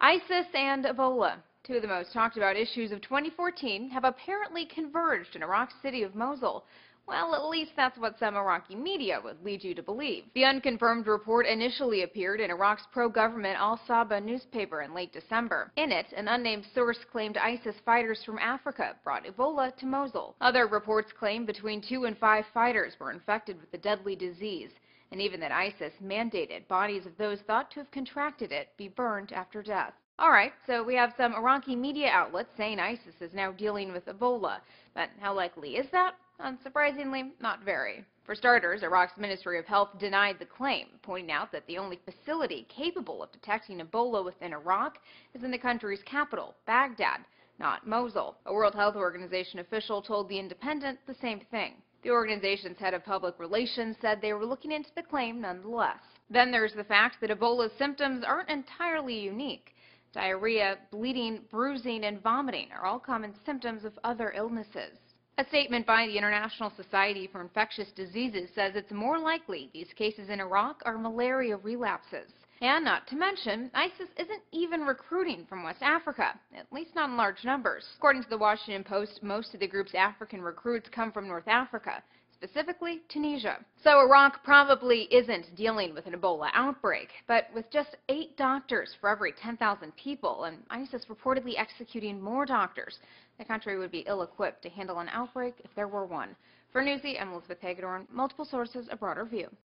ISIS and Ebola, two of the most talked about issues of 2014, have apparently converged in Iraq's city of Mosul. Well, at least that's what some Iraqi media would lead you to believe. The unconfirmed report initially appeared in Iraq's pro-government Al-Saba newspaper in late December. In it, an unnamed source claimed ISIS fighters from Africa brought Ebola to Mosul. Other reports claim between 2 and 5 fighters were infected with the deadly disease, and even that ISIS mandated bodies of those thought to have contracted it be burned after death. Alright, so we have some Iraqi media outlets saying ISIS is now dealing with Ebola, but how likely is that? Unsurprisingly, not very. For starters, Iraq's Ministry of Health denied the claim, pointing out that the only facility capable of detecting Ebola within Iraq is in the country's capital, Baghdad, not Mosul. A World Health Organization official told The Independent the same thing. The organization's head of public relations said they were looking into the claim nonetheless. Then there's the fact that Ebola's symptoms aren't entirely unique. Diarrhea, bleeding, bruising, and vomiting are all common symptoms of other illnesses. A statement by the International Society for Infectious Diseases says it's more likely these cases in Iraq are malaria relapses. And not to mention, ISIS isn't even recruiting from West Africa, at least not in large numbers. According to the Washington Post, most of the group's African recruits come from North Africa, specifically Tunisia. So Iraq probably isn't dealing with an Ebola outbreak, but with just 8 doctors for every 10,000 people, and ISIS reportedly executing more doctors, the country would be ill-equipped to handle an outbreak if there were one. For Newsy, I'm Elizabeth Hagedorn. Multiple sources, a broader view.